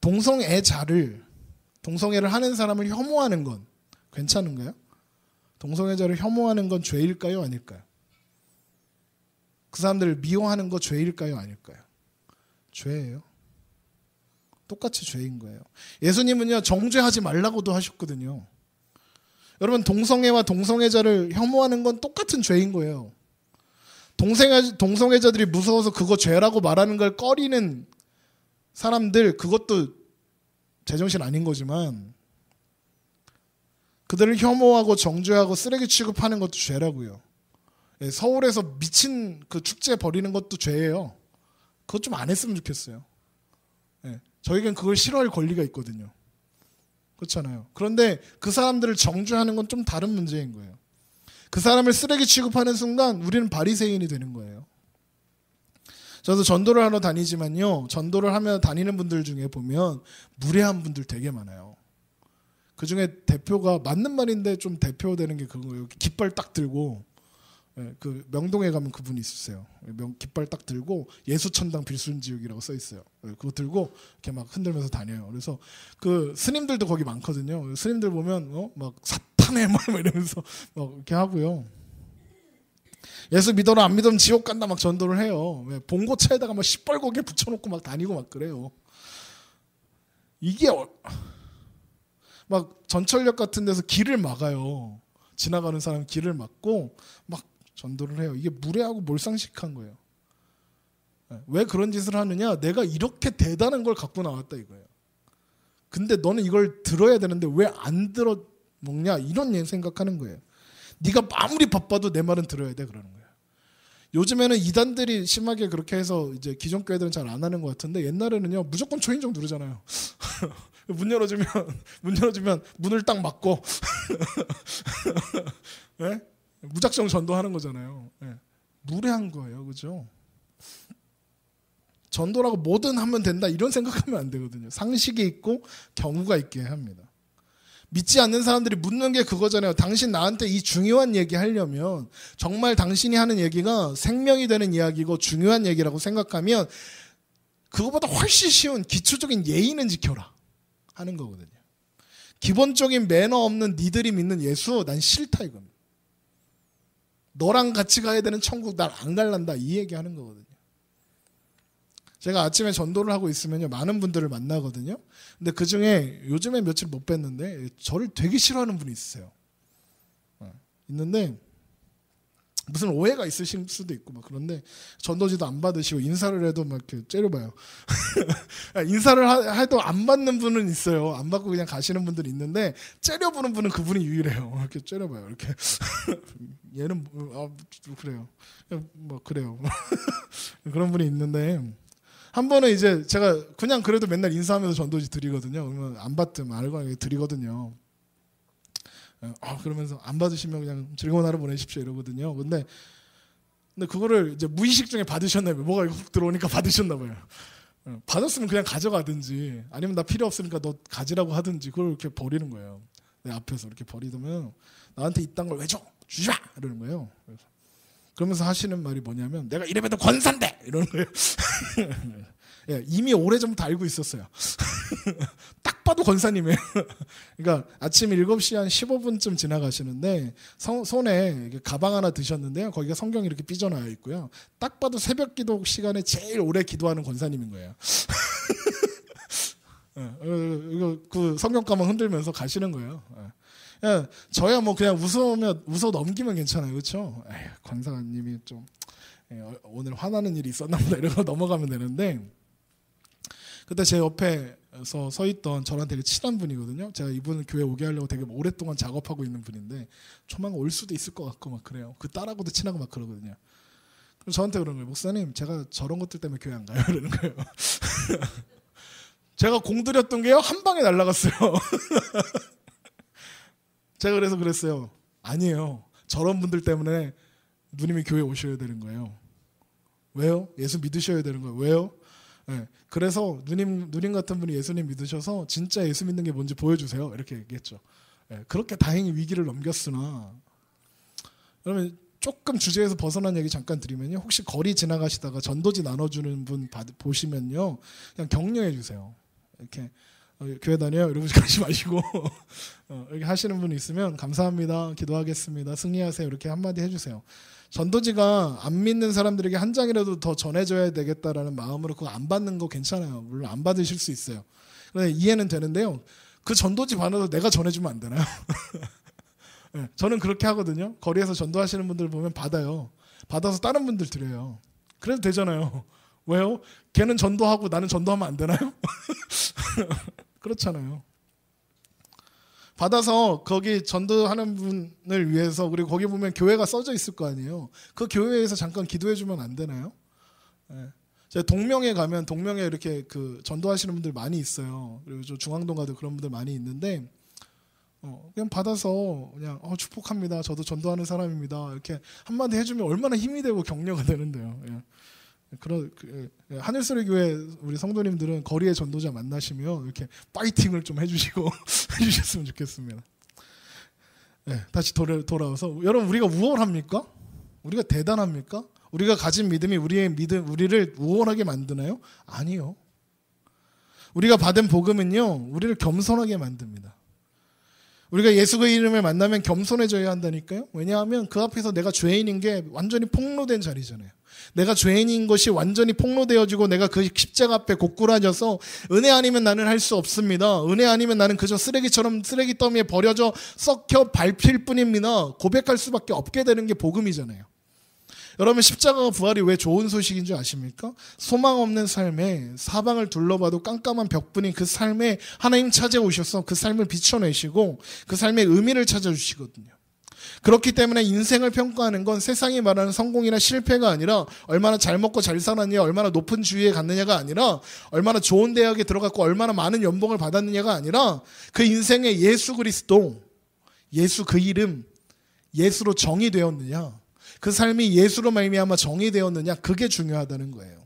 Speaker 1: 동성애를 하는 사람을 혐오하는 건 괜찮은가요? 동성애자를 혐오하는 건 죄일까요? 아닐까요? 그 사람들을 미워하는 거 죄일까요? 아닐까요? 죄예요. 똑같이 죄인 거예요. 예수님은요, 정죄하지 말라고도 하셨거든요. 여러분, 동성애와 동성애자를 혐오하는 건 똑같은 죄인 거예요. 동성애자들이 무서워서 그거 죄라고 말하는 걸 꺼리는 사람들, 그것도 제정신 아닌 거지만 그들을 혐오하고 정죄하고 쓰레기 취급하는 것도 죄라고요. 예, 서울에서 미친 그 축제 벌이는 것도 죄예요. 그것 좀 안 했으면 좋겠어요. 예, 저에겐 그걸 싫어할 권리가 있거든요. 그렇잖아요. 그런데 그 사람들을 정죄하는 건 좀 다른 문제인 거예요. 그 사람을 쓰레기 취급하는 순간 우리는 바리새인이 되는 거예요. 저도 전도를 하러 다니지만요. 전도를 하며 다니는 분들 중에 보면 무례한 분들 되게 많아요. 그 중에 대표가 맞는 말인데 좀 대표되는 게 그거예요. 깃발 딱 들고 그 명동에 가면 그분이 있으세요. 깃발 딱 들고 예수천당 빌순지옥이라고 써 있어요. 그거 들고 이렇게 막 흔들면서 다녀요. 그래서 그 스님들도 거기 많거든요. 스님들 보면 막 사탄의 막 이러면서 막 이렇게 하고요. 예수 믿어라 안 믿으면 지옥 간다 막 전도를 해요. 봉고차에다가 막 시뻘겋게 붙여놓고 막 다니고 막 그래요. 이게 막 전철역 같은 데서 길을 막아요. 지나가는 사람 길을 막고 막 전도를 해요. 이게 무례하고 몰상식한 거예요. 왜 그런 짓을 하느냐? 내가 이렇게 대단한 걸 갖고 나왔다 이거예요. 근데 너는 이걸 들어야 되는데 왜 안 들어 먹냐? 이런 생각하는 거예요. 네가 아무리 바빠도 내 말은 들어야 돼 그러는 거예요. 요즘에는 이단들이 심하게 그렇게 해서 이제 기존 교회들은 잘 안 하는 것 같은데 옛날에는요 무조건 초인종 누르잖아요. 문 열어주면 문을 딱 막고 네? 무작정 전도하는 거잖아요. 네. 무례한 거예요, 그죠? 전도라고 뭐든 하면 된다 이런 생각하면 안 되거든요. 상식이 있고 경우가 있게 합니다. 믿지 않는 사람들이 묻는 게 그거잖아요. 당신 나한테 이 중요한 얘기 하려면 정말 당신이 하는 얘기가 생명이 되는 이야기고 중요한 얘기라고 생각하면 그거보다 훨씬 쉬운 기초적인 예의는 지켜라 하는 거거든요. 기본적인 매너 없는 니들이 믿는 예수 난 싫다 이겁니다. 너랑 같이 가야 되는 천국 날 안 갈란다 이 얘기하는 거거든요. 제가 아침에 전도를 하고 있으면요 많은 분들을 만나거든요. 근데 그 중에 요즘에 며칠 못 뵀는데 저를 되게 싫어하는 분이 있어요. 있는데 무슨 오해가 있으실 수도 있고 막 그런데 전도지도 안 받으시고 인사를 해도 막 이렇게 째려봐요. 인사를 해도 안 받는 분은 있어요. 안 받고 그냥 가시는 분들이 있는데 째려보는 분은 그분이 유일해요. 이렇게 째려봐요. 이렇게 얘는 그래요. 뭐 그래요. 그런 분이 있는데 한 번은 이제 제가 그냥 그래도 맨날 인사하면서 전도지 드리거든요. 그러면 안 받으면 알고 드리거든요. 그러면서 안 받으시면 그냥 즐거운 하루 보내십시오 이러거든요. 근데 그거를 이제 무의식 중에 받으셨나 봐요. 뭐가 훅 들어오니까 받으셨나 봐요. 받았으면 그냥 가져가든지 아니면 나 필요 없으니까 너 가지라고 하든지 그걸 이렇게 버리는 거예요. 내 앞에서 이렇게 버리면 나한테 이딴 걸 왜 줘? 주지 마! 이러는 거예요. 그러면서 하시는 말이 뭐냐면 내가 이래봬도 권사인데! 이러는 거예요. 예, 이미 오래전부터 알고 있었어요. 딱 봐도 권사님이에요. 그러니까 아침 7시 한 15분쯤 지나가시는데 손에 가방 하나 드셨는데요. 거기가 성경이 이렇게 삐져나와 있고요. 딱 봐도 새벽 기도 시간에 제일 오래 기도하는 권사님인 거예요. 그 성경 가방 흔들면서 가시는 거예요. 예, 저야 뭐 그냥 웃어 넘기면 괜찮아요. 그렇죠? 권사님이 좀 오늘 화나는 일이 있었나 보다 이러고 넘어가면 되는데 그때 제 옆에서 서 있던 저랑 되게 친한 분이거든요. 제가 이분을 교회 오게 하려고 되게 오랫동안 작업하고 있는 분인데 조만간 올 수도 있을 것 같고 막 그래요. 그 딸하고도 친하고 막 그러거든요. 그럼 저한테 그러는 거예요. 목사님 제가 저런 것들 때문에 교회 안 가요. 이러는 거예요. 제가 공들였던 게요 한 방에 날아갔어요. 제가 그래서 그랬어요. 아니에요. 저런 분들 때문에 누님이 교회 오셔야 되는 거예요. 왜요? 예수 믿으셔야 되는 거예요. 왜요? 네. 그래서 누님 같은 분이 예수님 믿으셔서 진짜 예수 믿는 게 뭔지 보여주세요. 이렇게 얘기했죠. 네. 그렇게 다행히 위기를 넘겼으나 그러면 조금 주제에서 벗어난 얘기 잠깐 드리면요. 혹시 거리 지나가시다가 전도지 나눠주는 분 보시면요. 그냥 격려해 주세요. 이렇게 교회 다녀요? 이러고 가지 마시고 이렇게 하시는 분이 있으면 감사합니다. 기도하겠습니다. 승리하세요. 이렇게 한마디 해주세요. 전도지가 안 믿는 사람들에게 한 장이라도 더 전해줘야 되겠다라는 마음으로 그거 안 받는 거 괜찮아요. 물론 안 받으실 수 있어요. 그런데 이해는 되는데요. 그 전도지 받아도 내가 전해주면 안 되나요? 네, 저는 그렇게 하거든요. 거리에서 전도하시는 분들 보면 받아요. 받아서 다른 분들 드려요. 그래도 되잖아요. 왜요? 걔는 전도하고 나는 전도하면 안 되나요? 그렇잖아요. 받아서 거기 전도하는 분을 위해서, 그리고 거기 보면 교회가 써져 있을 거 아니에요. 그 교회에서 잠깐 기도해 주면 안 되나요? 예. 제가 동명에 가면 동명에 이렇게 그 전도하시는 분들 많이 있어요. 그리고 저 중앙동 가도 그런 분들 많이 있는데 그냥 받아서 그냥 축복합니다. 저도 전도하는 사람입니다. 이렇게 한마디 해주면 얼마나 힘이 되고 격려가 되는데요. 예. 하늘소리교회 우리 성도님들은 거리에 전도자 만나시면 이렇게 파이팅을 좀 해주시고 해주셨으면 좋겠습니다. 네, 다시 돌아와서 여러분, 우리가 우월합니까? 우리가 대단합니까? 우리가 가진 믿음이 우리를 우월하게 만드나요? 아니요. 우리가 받은 복음은요, 우리를 겸손하게 만듭니다. 우리가 예수 그 이름을 만나면 겸손해져야 한다니까요. 왜냐하면 그 앞에서 내가 죄인인 게 완전히 폭로된 자리잖아요. 내가 죄인인 것이 완전히 폭로되어지고 내가 그 십자가 앞에 고꾸라져서 은혜 아니면 나는 할 수 없습니다. 은혜 아니면 나는 그저 쓰레기처럼 쓰레기 더미에 버려져 썩혀 밟힐 뿐입니다. 고백할 수밖에 없게 되는 게 복음이잖아요. 여러분, 십자가가 부활이 왜 좋은 소식인 줄 아십니까? 소망 없는 삶에 사방을 둘러봐도 깜깜한 벽뿐인 그 삶에 하나님 찾아오셔서 그 삶을 비춰내시고 그 삶의 의미를 찾아주시거든요. 그렇기 때문에 인생을 평가하는 건 세상이 말하는 성공이나 실패가 아니라 얼마나 잘 먹고 잘 살았느냐, 얼마나 높은 지위에 갔느냐가 아니라 얼마나 좋은 대학에 들어갔고 얼마나 많은 연봉을 받았느냐가 아니라 그 인생의 예수 그리스도, 예수 그 이름, 예수로 정의되었느냐, 그 삶이 예수로 말미암아 정의되었느냐, 그게 중요하다는 거예요.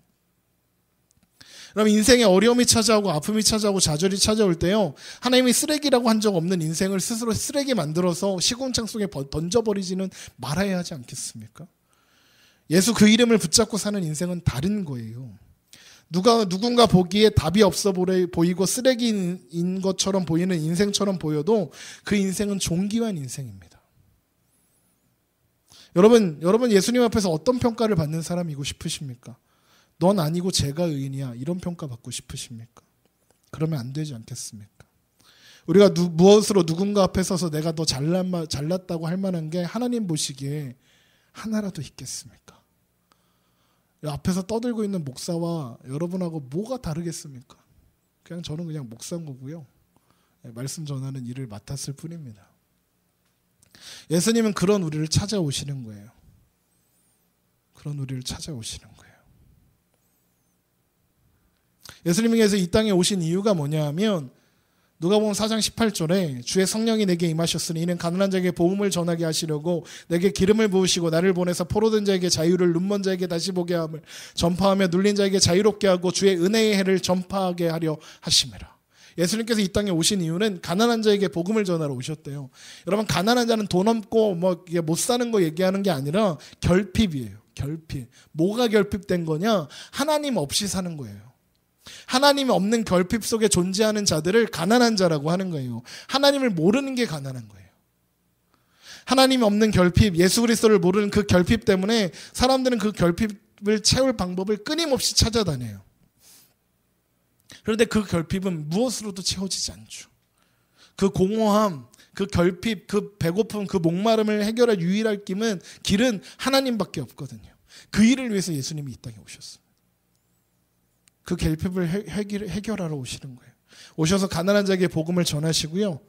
Speaker 1: 그럼 인생에 어려움이 찾아오고 아픔이 찾아오고 좌절이 찾아올 때요, 하나님이 쓰레기라고 한 적 없는 인생을 스스로 쓰레기 만들어서 시궁창 속에 던져버리지는 말아야 하지 않겠습니까? 예수 그 이름을 붙잡고 사는 인생은 다른 거예요. 누군가 보기에 답이 없어 보이고 쓰레기인 것처럼 보이는 인생처럼 보여도 그 인생은 존귀한 인생입니다. 여러분 예수님 앞에서 어떤 평가를 받는 사람이고 싶으십니까? 넌 아니고 제가 의인이야, 이런 평가 받고 싶으십니까? 그러면 안 되지 않겠습니까? 우리가 무엇으로 누군가 앞에 서서 내가 더 잘났다고 할 만한 게 하나님 보시기에 하나라도 있겠습니까? 앞에서 떠들고 있는 목사와 여러분하고 뭐가 다르겠습니까? 저는 그냥 목사인 거고요, 말씀 전하는 일을 맡았을 뿐입니다. 예수님은 그런 우리를 찾아오시는 거예요. 그런 우리를 찾아오시는 거예요. 예수님께서 이 땅에 오신 이유가 뭐냐 하면, 누가복음 4장 18절에 주의 성령이 내게 임하셨으니 이는 가난한 자에게 복음을 전하게 하시려고 내게 기름을 부으시고 나를 보내서 포로된 자에게 자유를, 눈먼 자에게 다시 보게 함을 전파하며 눌린 자에게 자유롭게 하고 주의 은혜의 해를 전파하게 하려 하심이라. 예수님께서 이 땅에 오신 이유는 가난한 자에게 복음을 전하러 오셨대요. 여러분, 가난한 자는 돈 없고 못 사는 거 얘기하는 게 아니라 결핍이에요. 결핍. 뭐가 결핍된 거냐? 하나님 없이 사는 거예요. 하나님이 없는 결핍 속에 존재하는 자들을 가난한 자라고 하는 거예요. 하나님을 모르는 게 가난한 거예요. 하나님이 없는 결핍, 예수 그리스도를 모르는 그 결핍 때문에 사람들은 그 결핍을 채울 방법을 끊임없이 찾아다녀요. 그런데 그 결핍은 무엇으로도 채워지지 않죠. 그 공허함, 그 결핍, 그 배고픔, 그 목마름을 해결할 유일한 길은 하나님밖에 없거든요. 그 일을 위해서 예수님이 이 땅에 오셨어요. 그 결핍을 해결하러 오시는 거예요. 오셔서 가난한 자에게 복음을 전하시고요.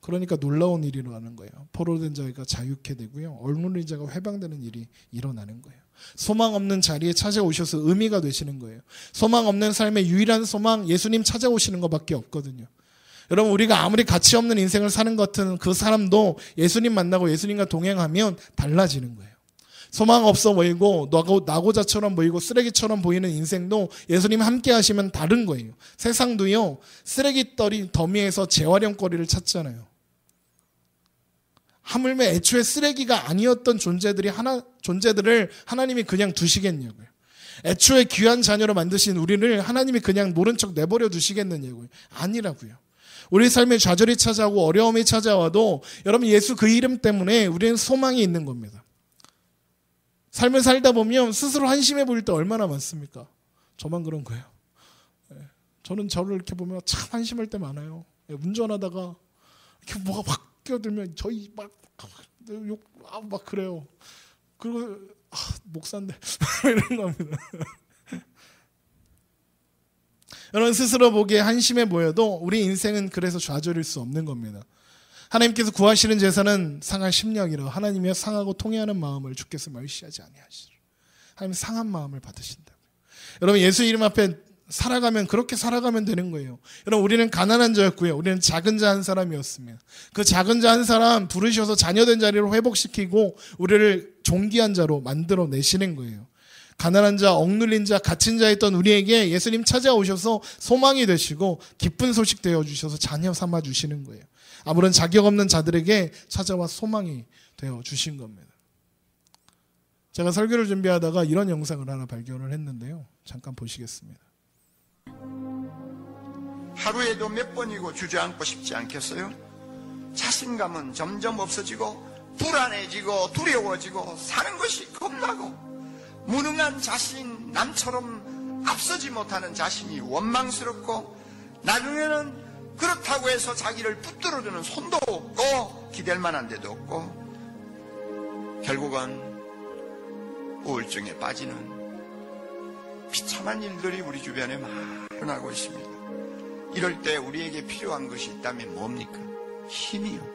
Speaker 1: 그러니까 놀라운 일이 일어나는 거예요. 포로된 자가 자유케 되고요, 얼물린 자가 회방되는 일이 일어나는 거예요. 소망 없는 자리에 찾아오셔서 의미가 되시는 거예요. 소망 없는 삶의 유일한 소망, 예수님 찾아오시는 것밖에 없거든요. 여러분, 우리가 아무리 가치 없는 인생을 사는 것 같은 그 사람도 예수님 만나고 예수님과 동행하면 달라지는 거예요. 소망 없어 보이고 낙오자처럼 보이고 쓰레기처럼 보이는 인생도 예수님 함께 하시면 다른 거예요. 세상도요, 쓰레기 더미에서 재활용거리를 찾잖아요. 하물며 애초에 쓰레기가 아니었던 존재들을 하나님이 그냥 두시겠냐고요. 애초에 귀한 자녀로 만드신 우리를 하나님이 그냥 모른 척 내버려 두시겠느냐고요. 아니라고요. 우리 삶에 좌절이 찾아오고 어려움이 찾아와도 여러분, 예수 그 이름 때문에 우리는 소망이 있는 겁니다. 삶을 살다 보면 스스로 한심해 보일 때 얼마나 많습니까? 저만 그런 거예요. 저는 저를 이렇게 보면 참 한심할 때 많아요. 운전하다가 이렇게 뭐가 확 끼어들면 저희 막 그래요. 그리고 목사인데 이런 겁니다. 여러분 스스로 보기에 한심해 보여도 우리 인생은 그래서 좌절일 수 없는 겁니다. 하나님께서 구하시는 제사는 상한 심령이라 하나님이여 상하고 통회하는 마음을 주께서 멸시하지 아니하시리라. 하나님 상한 마음을 받으신다고요. 여러분 예수 이름 앞에 살아가면 그렇게 살아가면 되는 거예요. 여러분 우리는 가난한 자였고요. 우리는 작은 자 한 사람이었습니다. 그 작은 자 한 사람 부르셔서 자녀된 자리로 회복시키고 우리를 존귀한 자로 만들어내시는 거예요. 가난한 자, 억눌린 자, 갇힌 자였던 우리에게 예수님 찾아오셔서 소망이 되시고 기쁜 소식 되어주셔서 자녀 삼아 주시는 거예요. 아무런 자격 없는 자들에게 찾아와 소망이 되어주신 겁니다. 제가 설교를 준비하다가 이런 영상을 하나 발견을 했는데요. 잠깐 보시겠습니다.
Speaker 2: 하루에도 몇 번이고 주저앉고 싶지 않겠어요? 자신감은 점점 없어지고 불안해지고 두려워지고 사는 것이 겁나고 무능한 자신, 남처럼 앞서지 못하는 자신이 원망스럽고 나중에는 그렇다고 해서 자기를 붙들어주는 손도 없고 기댈 만한 데도 없고 결국은 우울증에 빠지는 비참한 일들이 우리 주변에 일어나고 있습니다. 이럴 때 우리에게 필요한 것이 있다면 뭡니까? 힘이요.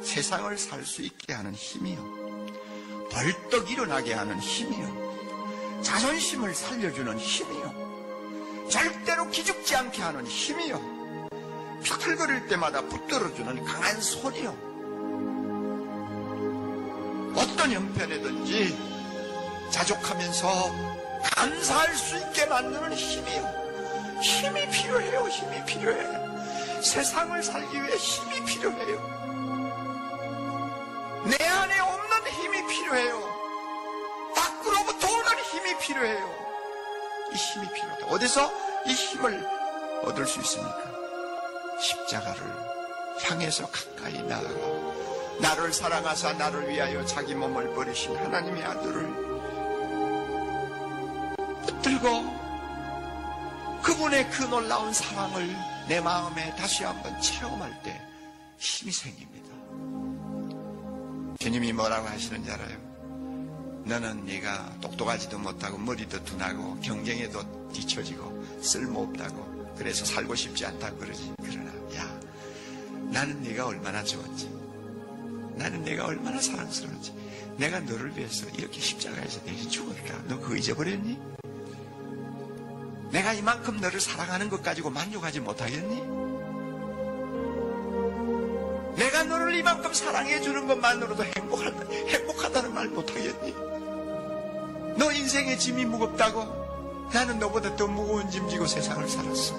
Speaker 2: 세상을 살 수 있게 하는 힘이요. 벌떡 일어나게 하는 힘이요. 자존심을 살려주는 힘이요. 절대로 기죽지 않게 하는 힘이요. 비틀거릴 때마다 붙들어주는 강한 손이요. 어떤 형편이든지 자족하면서 감사할 수 있게 만드는 힘이요. 힘이 필요해요. 힘이 필요해. 세상을 살기 위해 힘이 필요해요. 내 안에 없는 힘이 필요해요. 밖으로부터 오는 힘이 필요해요. 이 힘이 필요하다. 어디서 이 힘을 얻을 수 있습니까? 십자가를 향해서 가까이 나아가 나를 사랑하사 나를 위하여 자기 몸을 버리신 하나님의 아들을 붙들고 그분의 그 놀라운 사랑을 내 마음에 다시 한번 체험할 때 힘이 생깁니다. 주님이 뭐라고 하시는지 알아요? 너는 네가 똑똑하지도 못하고 머리도 둔하고 경쟁에도 뒤처지고 쓸모없다고 그래서 살고 싶지 않다고 그러지. 그러나 야, 나는 네가 얼마나 좋았지. 나는 내가 얼마나 사랑스러웠지. 내가 너를 위해서 이렇게 십자가에서 대신 죽었다. 너 그거 잊어버렸니? 내가 이만큼 너를 사랑하는 것 가지고 만족하지 못하겠니? 내가 너를 이만큼 사랑해 주는 것만으로도 행복하다는 말 못하겠니? 너 인생의 짐이 무겁다고? 나는 너보다 더 무거운 짐 지고 세상을 살았어.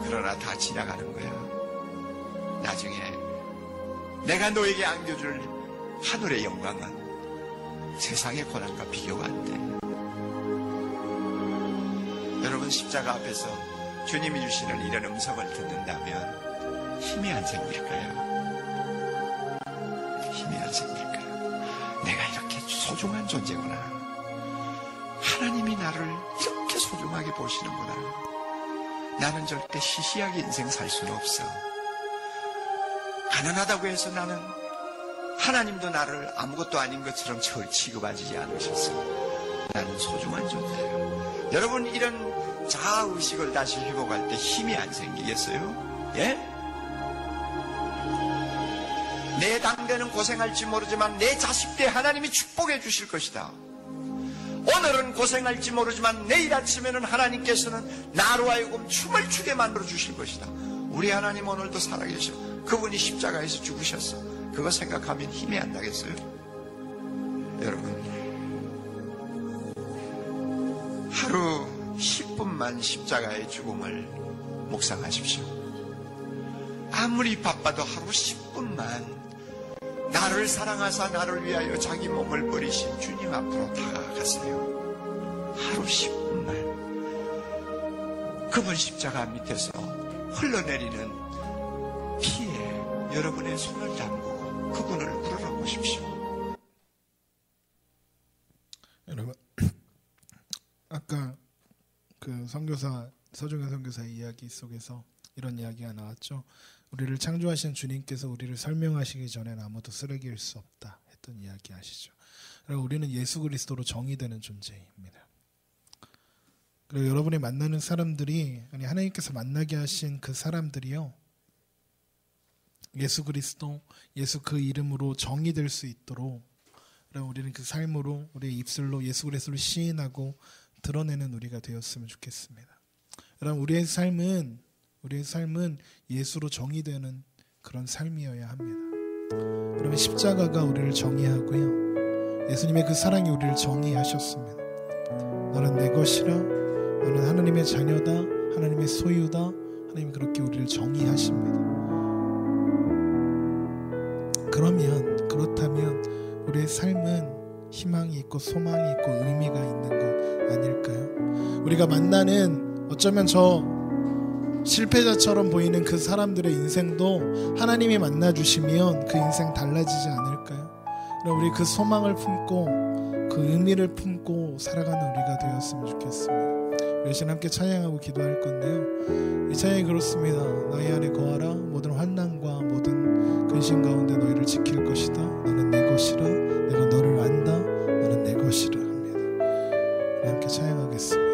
Speaker 2: 그러나 다 지나가는 거야. 나중에 내가 너에게 안겨줄 하늘의 영광은 세상의 고난과 비교가 안 돼. 여러분 십자가 앞에서 주님이 주시는 이런 음성을 듣는다면 힘이 안 생길까요? 힘이 안 생길까요? 내가 이렇게 소중한 존재구나. 하나님이 나를 이렇게 소중하게 보시는구나. 나는 절대 시시하게 인생 살 수는 없어. 가난하다고 해서 나는 하나님도 나를 아무것도 아닌 것처럼 취급하지 않으셨어. 나는 소중한 존재예요. 여러분 이런 자아의식을 다시 회복할 때 힘이 안 생기겠어요? 예? 내 당대는 고생할지 모르지만 내 자식 때 하나님이 축복해 주실 것이다. 오늘은 고생할지 모르지만 내일 아침에는 하나님께서는 나로 하여금 춤을 추게 만들어 주실 것이다. 우리 하나님 오늘도 살아계셔. 그분이 십자가에서 죽으셨어. 그거 생각하면 힘이 안 나겠어요? 여러분 하루 10분만 십자가의 죽음을 묵상하십시오. 아무리 바빠도 하루 10분만 나를 사랑하사 나를 위하여 자기 몸을 버리신 주님 앞으로 다가가세요. 하루 10분만 그분 십자가 밑에서 흘러내리는 피에 여러분의 손을 담그고 그분을 우러러보십시오.
Speaker 1: 여러분 아까 그 선교사 서종현 선교사의 이야기 속에서 이런 이야기가 나왔죠. 우리를 창조하신 주님께서 우리를 설명하시기 전에는 아무도 쓰레기일 수 없다 했던 이야기 아시죠? 그리고 우리는 예수 그리스도로 정의되는 존재입니다. 그리고 여러분이 만나는 사람들이, 아니 하나님께서 만나게 하신 그 사람들이요, 예수 그리스도, 예수 그 이름으로 정의될 수 있도록, 그럼 우리는 그 삶으로, 우리의 입술로 예수 그리스도를 시인하고 드러내는 우리가 되었으면 좋겠습니다. 그럼 우리의 삶은 예수로 정의되는 그런 삶이어야 합니다. 그러면 십자가가 우리를 정의하고요, 예수님의 그 사랑이 우리를 정의하셨습니다. 너는 내 것이라, 너는 하나님의 자녀다, 하나님의 소유다. 하나님 그렇게 우리를 정의하십니다. 그렇다면 우리의 삶은 희망이 있고 소망이 있고 의미가 있는 것 아닐까요? 우리가 만나는, 어쩌면 저 실패자처럼 보이는 그 사람들의 인생도 하나님이 만나주시면 그 인생 달라지지 않을까요? 그럼 우리 그 소망을 품고 그 의미를 품고 살아가는 우리가 되었으면 좋겠습니다. 우리 시간 함께 찬양하고 기도할 건데요, 이 찬양이 그렇습니다. 너희 안에 거하라. 모든 환난과 모든 근심 가운데 너희를 지킬 것이다. 너는 내 것이라. 내가 너를 안다. 너는 내 것이라 합니다. 우리 함께 찬양하겠습니다.